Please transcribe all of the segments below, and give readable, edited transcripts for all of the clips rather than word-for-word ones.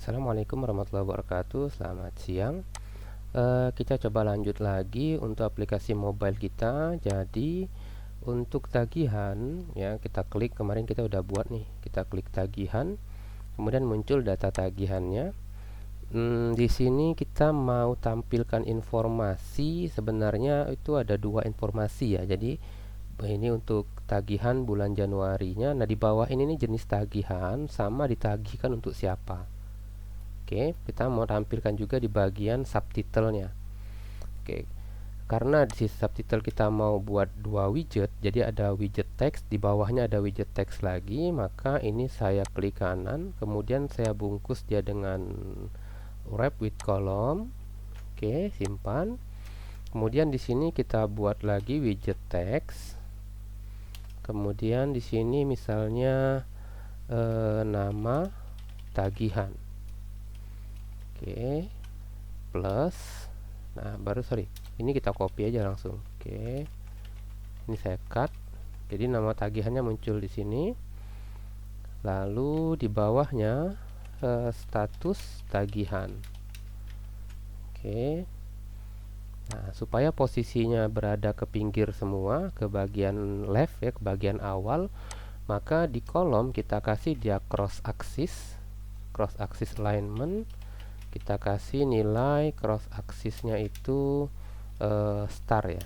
Assalamualaikum warahmatullahi wabarakatuh. Selamat siang. Kita coba lanjut lagi untuk aplikasi mobile kita. Jadi untuk tagihan, ya kita klik, kemarin kita udah buat nih. Kita klik tagihan, kemudian muncul data tagihannya. Di sini kita mau tampilkan informasi. Sebenarnya itu ada dua informasi ya. Jadi ini untuk tagihan bulan Januarinya. Nah, di bawah ini nih jenis tagihan sama ditagihkan untuk siapa. Oke, kita mau tampilkan juga di bagian subtitlenya. Oke, karena di subtitle kita mau buat dua widget, jadi ada widget teks, di bawahnya ada widget teks lagi, maka ini saya klik kanan, kemudian saya bungkus dia dengan wrap with column. Oke, simpan. Kemudian di sini kita buat lagi widget teks. Kemudian di sini misalnya nama tagihan. Oke, plus. Nah, ini kita copy aja langsung. Oke, ini saya cut. Jadi nama tagihannya muncul di sini. Lalu di bawahnya status tagihan. Oke. Nah, supaya posisinya berada ke pinggir semua, ke bagian left ya, ke bagian awal, maka di kolom kita kasih dia cross axis alignment. Kita kasih nilai cross axisnya itu star ya.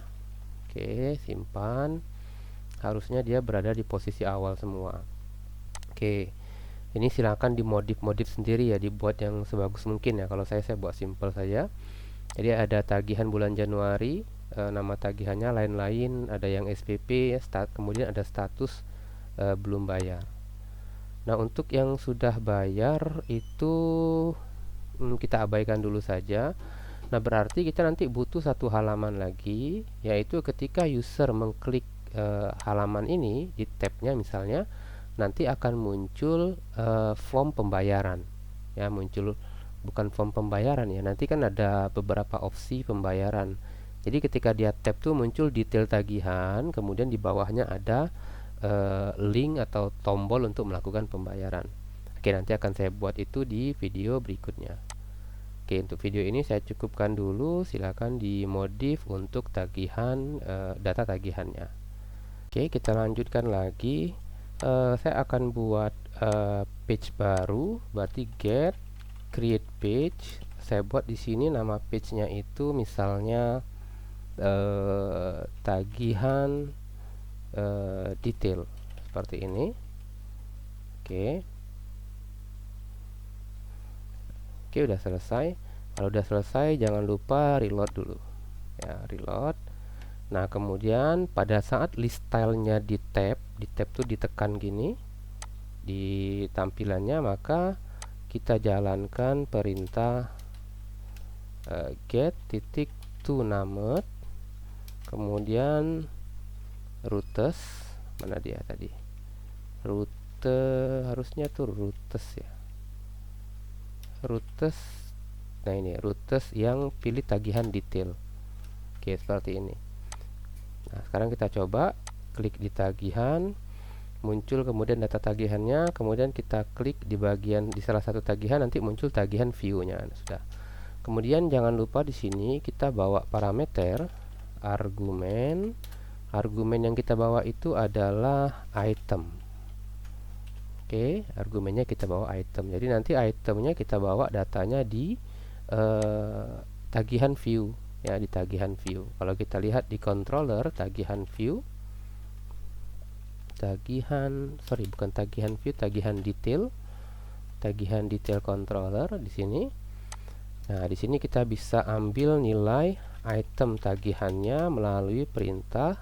Oke, simpan. Harusnya dia berada di posisi awal semua. Oke, ini silakan dimodif sendiri ya, dibuat yang sebagus mungkin ya. Kalau saya buat simple saja. Jadi ada tagihan bulan Januari, nama tagihannya lain-lain, ada yang SPP, kemudian ada status belum bayar. Nah, untuk yang sudah bayar itu kita abaikan dulu saja. Nah, berarti kita nanti butuh satu halaman lagi, yaitu ketika user mengklik halaman ini di tabnya misalnya, nanti akan muncul form pembayaran. Ya, muncul bukan form pembayaran ya. Nanti kan ada beberapa opsi pembayaran. Jadi ketika dia tab tuh muncul detail tagihan, kemudian di bawahnya ada link atau tombol untuk melakukan pembayaran. Oke, nanti akan saya buat itu di video berikutnya. Oke, untuk video ini saya cukupkan dulu. Silakan dimodif untuk tagihan, data tagihannya. Oke, kita lanjutkan lagi. Saya akan buat page baru, berarti get create page. Saya buat di sini nama page-nya itu misalnya tagihan detail seperti ini. Oke. Oke, udah selesai. Kalau udah selesai, jangan lupa reload dulu. Ya, reload. Nah, kemudian pada saat list style-nya di tab tuh ditekan gini di tampilannya, maka kita jalankan perintah get titik to named, kemudian routes, mana dia tadi? Rute, harusnya tuh routes ya. Routes. Nah, ini routes yang pilih tagihan detail. Oke, seperti ini. Nah, sekarang kita coba klik di tagihan, muncul kemudian data tagihannya, kemudian kita klik di bagian di salah satu tagihan, nanti muncul tagihan view-nya. Nah, sudah. Kemudian jangan lupa di sini kita bawa parameter argumen. Argumen yang kita bawa itu adalah item. Oke, argumennya kita bawa item. Jadi nanti itemnya kita bawa datanya di tagihan view ya, di tagihan view. Kalau kita lihat di controller tagihan view, bukan tagihan view, tagihan detail controller di sini. Nah, di sini kita bisa ambil nilai item tagihannya melalui perintah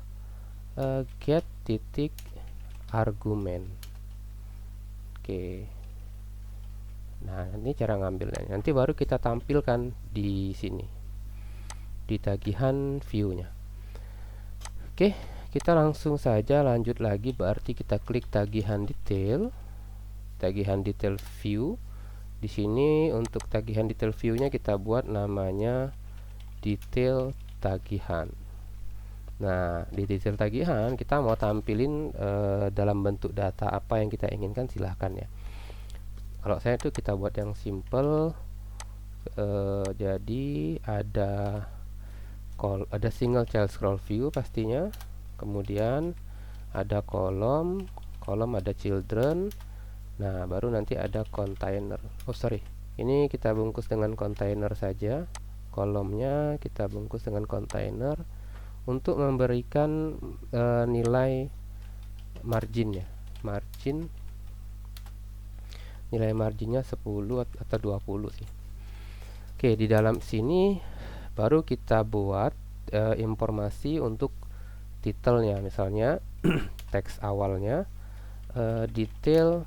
get titik argumen. Oke. Nah, ini cara ngambilnya. Nanti baru kita tampilkan di sini di tagihan view-nya. Oke, kita langsung saja lanjut lagi. Berarti kita klik tagihan detail view. Di sini untuk tagihan detail view-nya kita buat namanya detail tagihan. Nah, di detail tagihan kita mau tampilin dalam bentuk data apa yang kita inginkan, silahkan ya. Kalau saya tuh kita buat yang simple. Jadi ada single child scroll view pastinya, kemudian ada kolom ada children. Nah, baru nanti ada container. Oh sorry, ini kita bungkus dengan container saja. Kolomnya kita bungkus dengan container untuk memberikan nilai marginnya. Nilai marginnya 10 atau 20 sih. Oke, di dalam sini baru kita buat informasi untuk titelnya, misalnya teks awalnya detail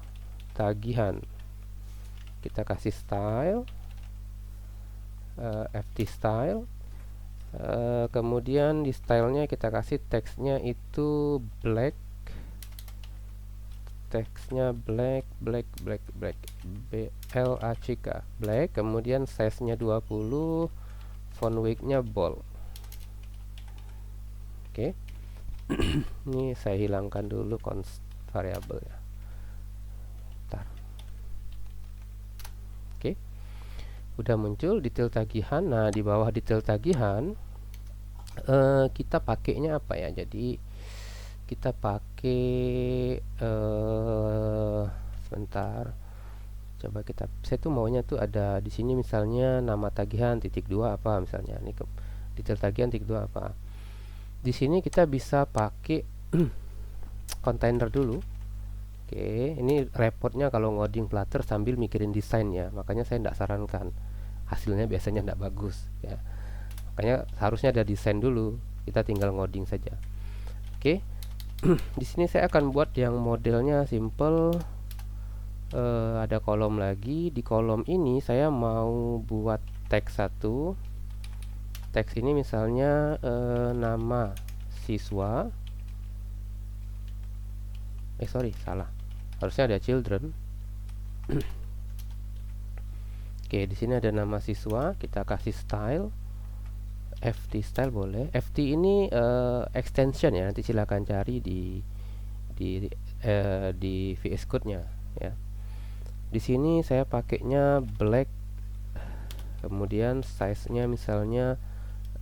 tagihan. Kita kasih style, FT style. Kemudian di stylenya kita kasih teksnya itu black. Teksnya black black. Kemudian size-nya 20, font weight-nya bold. Oke. Ini saya hilangkan dulu variabelnya. Oke. Udah muncul detail tagihan. Nah, di bawah detail tagihan kita pakainya apa ya? Jadi kita pakai sebentar. Coba saya tuh maunya tuh ada di sini misalnya nama tagihan (2) apa misalnya. Ini detail tagihan (2) apa. Di sini kita bisa pakai container dulu. Oke, ini repotnya kalau ngoding Flutter sambil mikirin desain ya. Makanya saya tidak sarankan. Hasilnya biasanya tidak bagus ya. Makanya harusnya ada desain dulu. Kita tinggal ngoding saja. Oke. Di sini saya akan buat yang modelnya simple. Ada kolom lagi. Di kolom ini saya mau buat teks satu. Teks ini misalnya nama siswa. Salah. Harusnya ada children. Oke, di sini ada nama siswa. Kita kasih style. FT style boleh. FT ini extension ya. Nanti silakan cari di VS Code-nya ya. Di sini saya pakainya black. Kemudian size-nya misalnya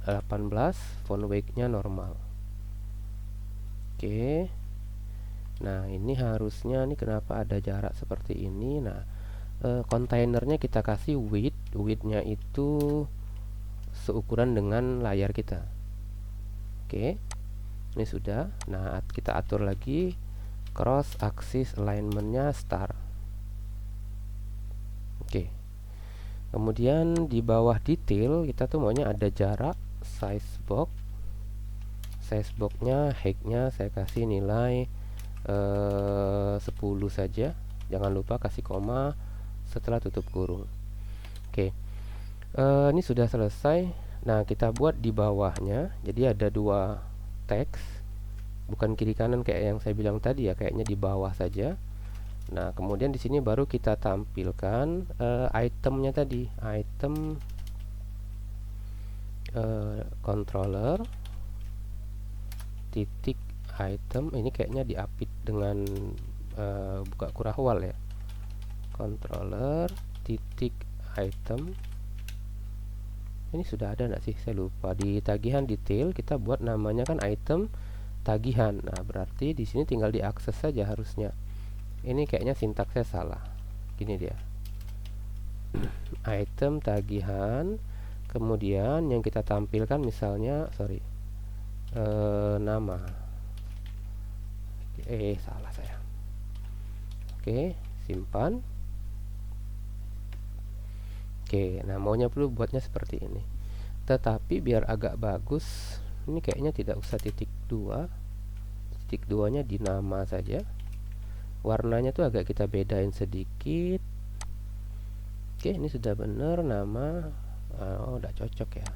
18, font weight-nya normal. Oke. Nah, ini harusnya kenapa ada jarak seperti ini. Nah, kontainernya kita kasih width-nya itu seukuran dengan layar kita. Oke. Ini sudah. Nah, kita atur lagi cross axis alignment-nya star. Oke. Kemudian di bawah detail kita tuh maunya ada jarak size box. Size box-nya height-nya saya kasih nilai 10 saja. Jangan lupa kasih koma setelah tutup kurung. Oke. Ini sudah selesai. Nah, kita buat di bawahnya. Jadi ada dua teks, bukan kiri kanan kayak yang saya bilang tadi ya, kayaknya di bawah saja. Nah, kemudian di sini baru kita tampilkan itemnya tadi, item controller titik item. Ini kayaknya diapit dengan buka kurahwal ya. Controller titik item. Ini sudah ada nggak sih? Saya lupa. Di tagihan detail kita buat namanya kan item tagihan. Nah, berarti di sini tinggal diakses saja harusnya. Ini kayaknya sintaksnya salah. Gini dia. Item tagihan. Kemudian yang kita tampilkan misalnya, nama. Salah saya. Oke, simpan. Oke, nah maunya perlu buatnya seperti ini. Tetapi biar agak bagus, ini kayaknya tidak usah titik 2. Titik 2-nya di nama saja. Warnanya tuh agak kita bedain sedikit. Oke, ini sudah benar nama. Oh, udah cocok ya.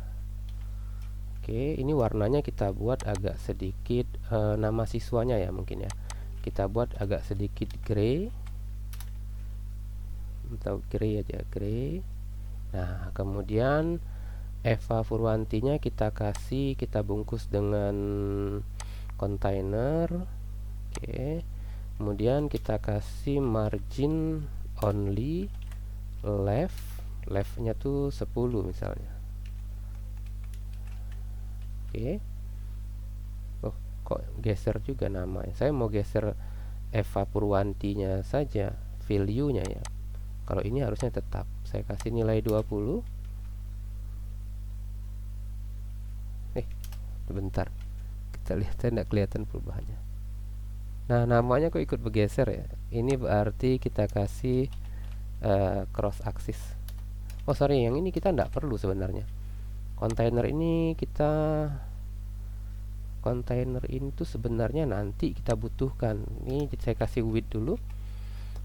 Oke, ini warnanya kita buat agak sedikit nama siswanya ya mungkin ya. Kita buat agak sedikit grey. Atau grey aja, grey. Nah, kemudian Eva Purwantinya kita bungkus dengan container. Oke. Kemudian kita kasih margin only left, leftnya tuh 10 misalnya. Oke. Oh, kok geser juga namanya. Saya mau geser Eva Purwantinya saja, value-nya ya. Kalau ini harusnya tetap. Saya kasih nilai 20. Bentar. Kita lihat, saya tidak kelihatan perubahannya. Nah, namanya kok ikut bergeser ya. Ini berarti kita kasih cross axis. Oh sorry, yang ini kita tidak perlu sebenarnya. Kontainer ini tuh sebenarnya nanti kita butuhkan. Ini saya kasih width dulu.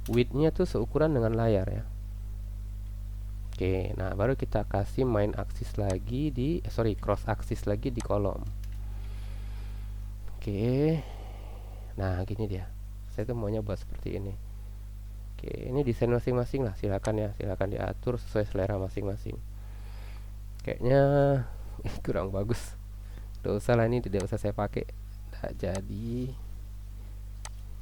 Widthnya tuh seukuran dengan layar ya. Oke, nah baru kita kasih main axis lagi cross axis lagi di kolom. Oke. Nah, gini dia. Saya tuh maunya buat seperti ini. Oke, ini desain masing-masing lah, silakan ya, silakan diatur sesuai selera masing-masing. Kayaknya kurang bagus. Tidak usah lah, ini tidak usah saya pakai. Nah, jadi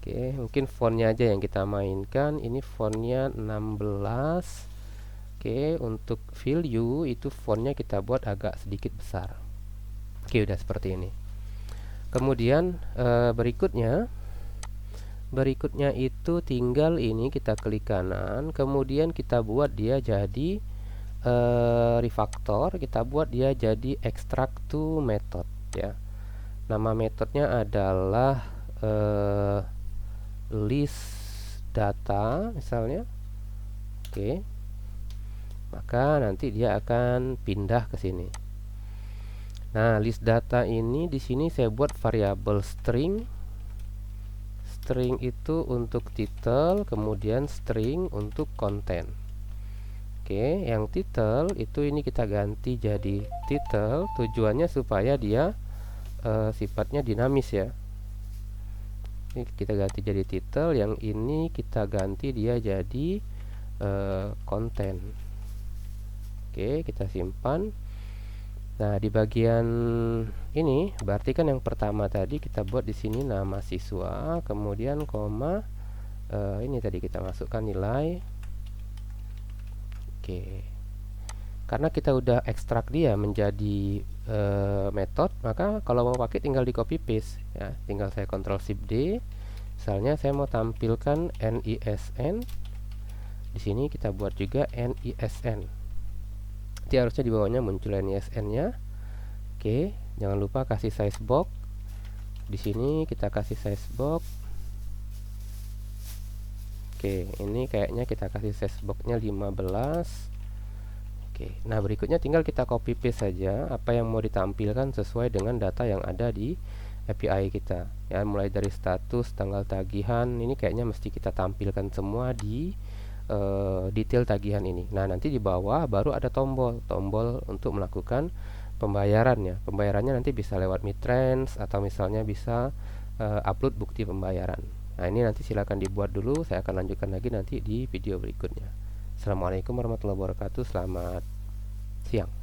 oke, mungkin fontnya aja yang kita mainkan. Ini fontnya 16. Oke, untuk value itu fontnya kita buat agak sedikit besar. Oke, udah seperti ini. Kemudian berikutnya itu tinggal ini kita klik kanan, kemudian kita buat dia jadi refactor, kita buat dia jadi extract to method ya. Nama metodenya adalah list data misalnya. Oke. Maka nanti dia akan pindah ke sini. Nah, list data ini di sini saya buat variabel string. String itu untuk title, kemudian string untuk konten. Oke, yang title itu ini kita ganti jadi title, tujuannya supaya dia sifatnya dinamis ya. Ini kita ganti jadi title, yang ini kita ganti dia jadi konten. Oke, kita simpan. Nah, di bagian ini berarti kan yang pertama tadi kita buat di sini nama siswa, kemudian koma, ini tadi kita masukkan nilai. Oke. Karena kita udah ekstrak dia menjadi metode, maka kalau mau pakai tinggal di copy paste ya. Tinggal saya Ctrl Shift D. Misalnya saya mau tampilkan NISN. Di sini kita buat juga NISN. Nanti harusnya di bawahnya muncul NISN-nya. Oke, jangan lupa kasih size box. Di sini kita kasih size box. Oke, ini kayaknya kita kasih size box-nya 15. Oke, nah berikutnya tinggal kita copy paste saja apa yang mau ditampilkan sesuai dengan data yang ada di API kita. Ya, mulai dari status, tanggal tagihan, ini kayaknya mesti kita tampilkan semua di detail tagihan ini. Nah, nanti di bawah baru ada tombol untuk melakukan pembayarannya. Pembayarannya nanti bisa lewat Mitrans atau misalnya bisa upload bukti pembayaran. Nah, ini nanti silakan dibuat dulu. Saya akan lanjutkan lagi nanti di video berikutnya. Assalamualaikum warahmatullahi wabarakatuh. Selamat siang.